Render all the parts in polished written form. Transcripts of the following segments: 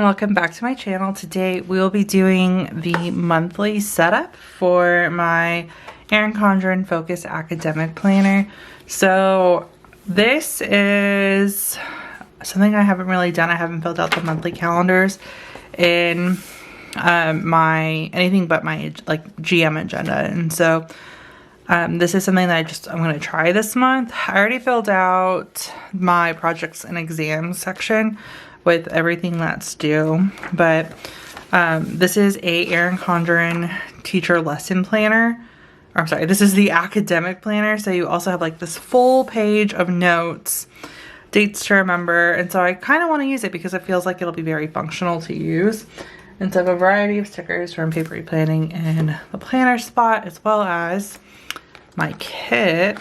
welcome back to my channel. Today we will be doing the monthly setup for my Erin Condren Focus Academic Planner. So this is something I haven't really done. I haven't filled out the monthly calendars in my anything but my like GM agenda, and so this is something that I'm going to try this month. I already filled out my projects and exams section with everything that's due, but this is a Erin Condren teacher lesson planner. Or, I'm sorry, this is the academic planner. So you also have like this full page of notes, dates to remember, and so I kind of want to use it because it feels like it'll be very functional to use. And so I have a variety of stickers from Papeterie Planning in the planner spot, as well as my kit.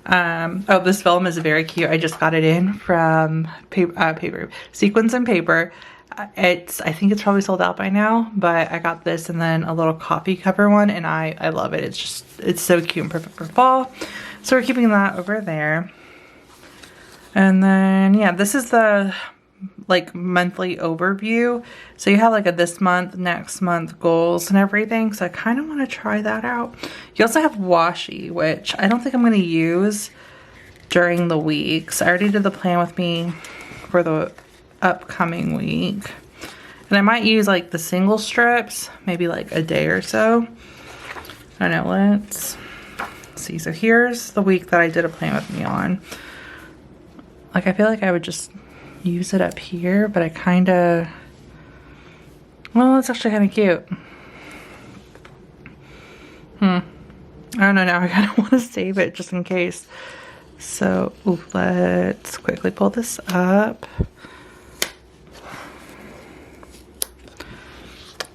Oh, this film is very cute. I just got it in from paper Sequins and Paper. I think it's probably sold out by now, but I got this and then a little coffee cover one, and I love it. It's so cute and perfect for fall. So we're keeping that over there. And then yeah, this is the like monthly overview. So you have like a this month, next month goals and everything. So I kind of want to try that out. You also have washi, which I don't think I'm going to use during the weeks. I already did the plan with me for the upcoming week. And I might use like the single strips, maybe like a day or so. I don't know, let's see. So here's the week that I did a plan with me on. Like I feel like I would just use it up here, but I kind of, well, it's actually kind of cute. I don't know, now I kind of want to save it just in case. So let's quickly pull this up.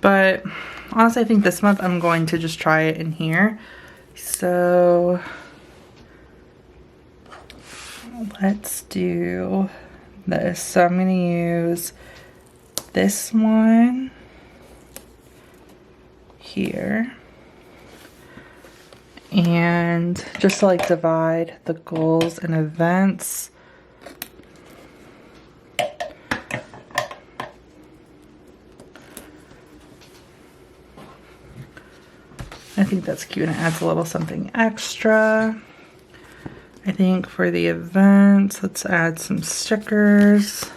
But honestly, I think this month I'm going to just try it in here. So let's do this. So I'm going to use this one here, and just to like divide the goals and events. I think that's cute, and it adds a little something extra. I think for the events, let's add some stickers.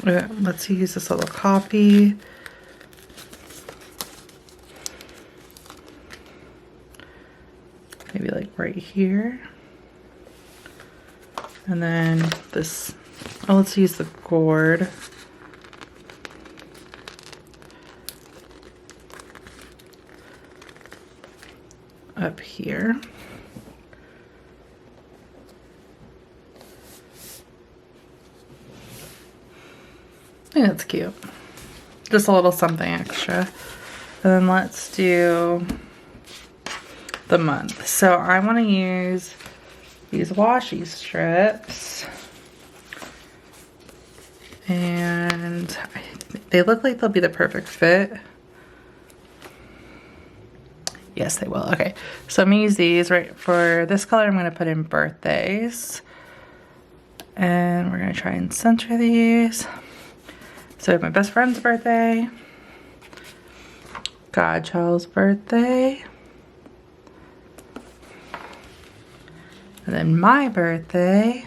Let's use this little copy. Maybe like right here. And then this, oh, let's use the gourd. Up here. I think that's cute. Just a little something extra. And then let's do the month. So I want to use these washi strips. And they look like they'll be the perfect fit. Yes, they will. Okay. So I'm going to use these, right? For this color, I'm going to put in birthdays. And we're going to try and center these. So I have my best friend's birthday, Godchild's birthday, and then my birthday,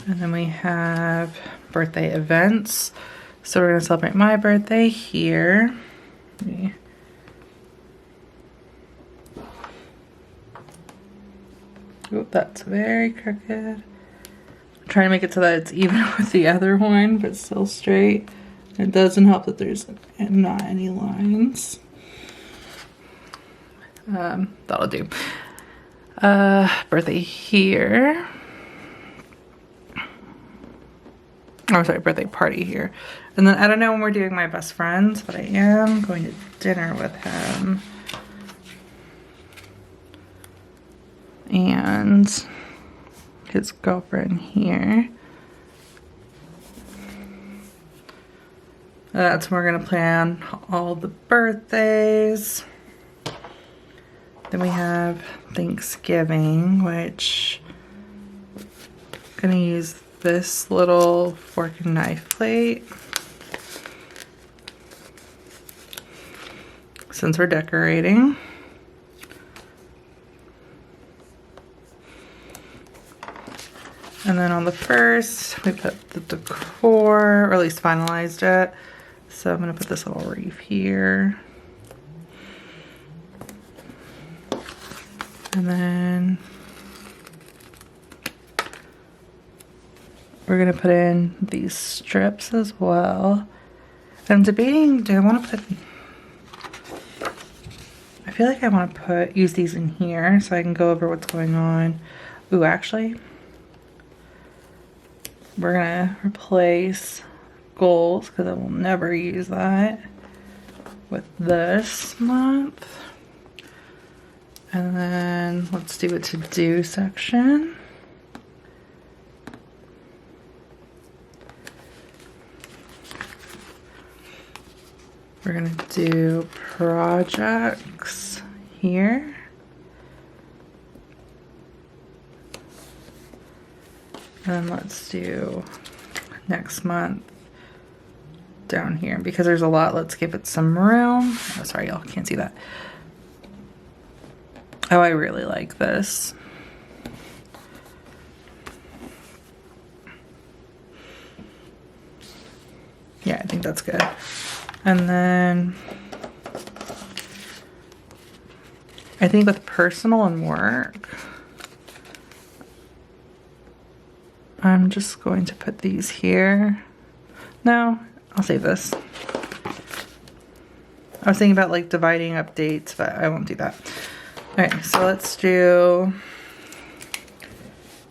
and then we have birthday events. So we're going to celebrate my birthday here. Oop, that's very crooked. Trying to make it so that it's even with the other one, but still straight. It doesn't help that there's not any lines. That'll do. Birthday here. Oh, sorry, birthday party here. And then I don't know when we're doing my best friends, but I am going to dinner with him. And his girlfriend here. That's when we're gonna plan all the birthdays. Then we have Thanksgiving, which gonna use this little fork and knife plate since we're decorating. And then on the first, we put the decor, or at least finalized it. So I'm gonna put this little wreath here. And then we're gonna put in these strips as well. And I'm debating, do I wanna put, I feel like I wanna use these in here so I can go over what's going on. Ooh, actually, we're gonna replace goals because I will never use that with this month. And then let's do a to-do section. We're gonna do projects here. And let's do next month down here. Because there's a lot, let's give it some room. Oh, sorry, y'all can't see that. Oh, I really like this. Yeah, I think that's good. And then I think with personal and work, I'm just going to put these here. No, I'll save this. I was thinking about like dividing up dates, but I won't do that. Okay, so let's do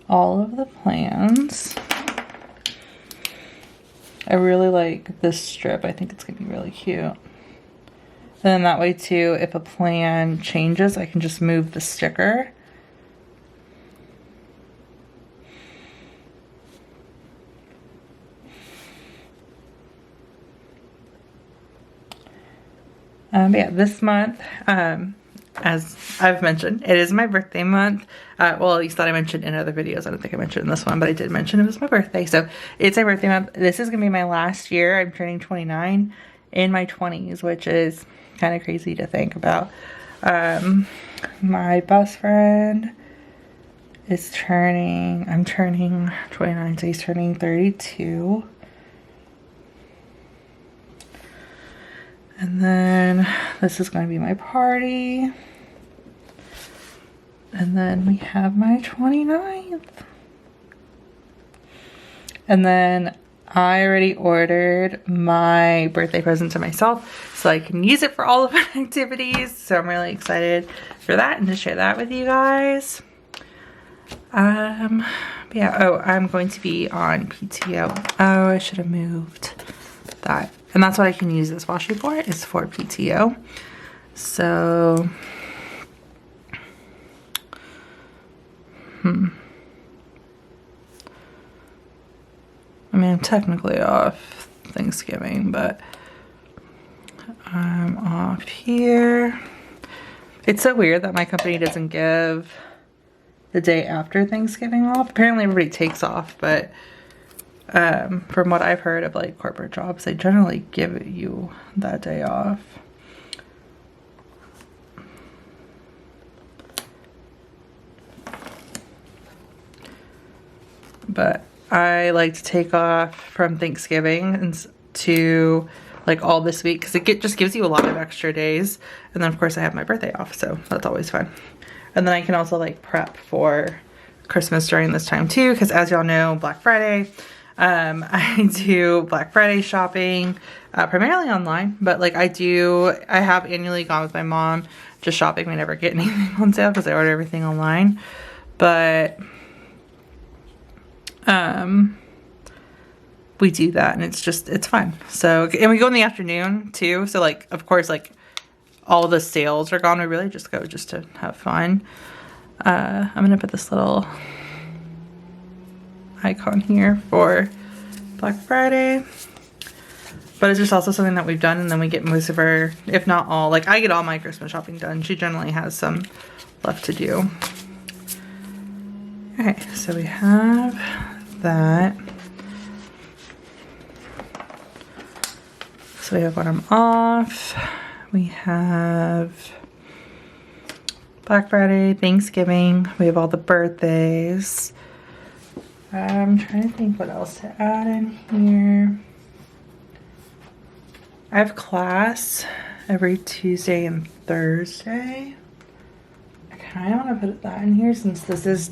all of the plans. I really like this strip. I think it's gonna be really cute. And then that way too, if a plan changes, I can just move the sticker. Yeah, this month, as I've mentioned, it is my birthday month. Well, at least that I mentioned in other videos. I don't think I mentioned in this one, but I did mention it was my birthday. So it's my birthday month. This is going to be my last year. I'm turning 29 in my 20s, which is kind of crazy to think about. My best friend is I'm turning 29, so he's turning 32. And then this is going to be my party. And then we have my 29th. And then I already ordered my birthday present to myself so I can use it for all of my activities. So I'm really excited for that and to share that with you guys. Yeah, oh, I'm going to be on PTO. Oh, I should have moved that. And that's what I can use this washi for, is for PTO. So, I mean, I'm technically off Thanksgiving, but I'm off here. It's so weird that my company doesn't give the day after Thanksgiving off. Apparently everybody takes off, but from what I've heard of like corporate jobs, they generally give you that day off. But I like to take off from Thanksgiving and to like all this week because it just gives you a lot of extra days. And then of course I have my birthday off, so that's always fun. And then I can also like prep for Christmas during this time too, because as y'all know, Black Friday, I do Black Friday shopping, primarily online, but like I have annually gone with my mom just shopping. We never get anything on sale because I order everything online. But we do that and it's fun. So, and we go in the afternoon too. So like, of course, like all the sales are gone. We really just go just to have fun. I'm going to put this little icon here for Black Friday. But it's just also something that we've done, and then we get most of our, if not all, like I get all my Christmas shopping done. She generally has some left to do. Okay, so we have that. So we have when I'm off. We have Black Friday, Thanksgiving. We have all the birthdays. I'm trying to think what else to add in here. I have class every Tuesday and Thursday. I kind of want to put that in here since this is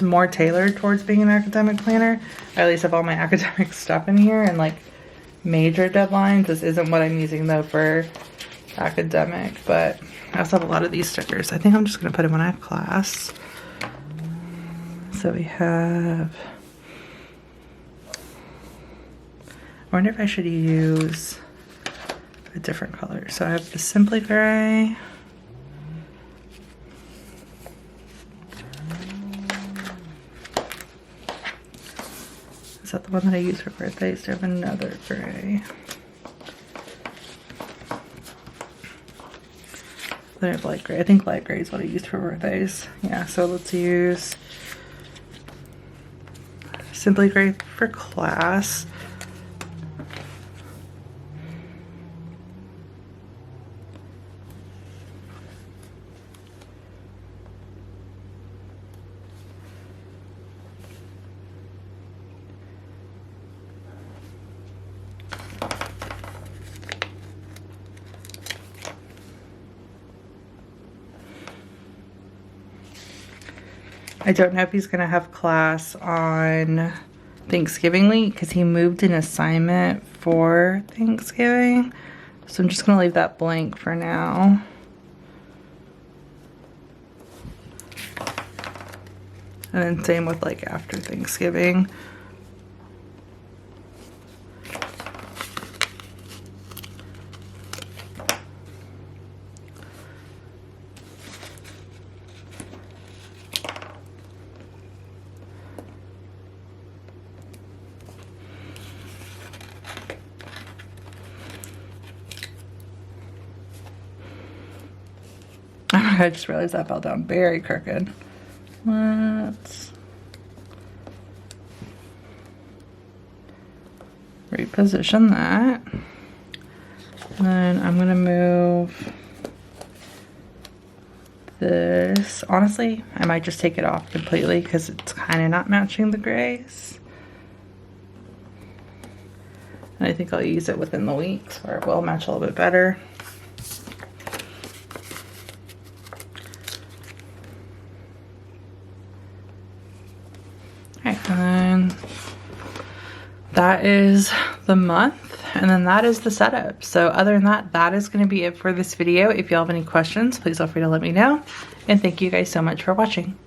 more tailored towards being an academic planner. I at least have all my academic stuff in here and like major deadlines. This isn't what I'm using though for academic, but I also have a lot of these stickers. I think I'm just going to put them when I have class. So we have, I wonder if I should use a different color. So I have the Simply Gray. Is that the one that I use for birthdays? Do I have another gray? Then I have light gray. I think light gray is what I used for birthdays. Yeah, so let's use Simply Gray for class. I don't know if he's going to have class on Thanksgiving week because he moved an assignment for Thanksgiving. So I'm just going to leave that blank for now. And then same with like after Thanksgiving. I just realized that fell down very crooked. Let's reposition that. And then I'm gonna move this. Honestly, I might just take it off completely because it's kind of not matching the grays. And I think I'll use it within the weeks where it will match a little bit better. And then that is the month, and then that is the setup. So other than that, that is going to be it for this video. If you have any questions, please feel free to let me know. And thank you guys so much for watching.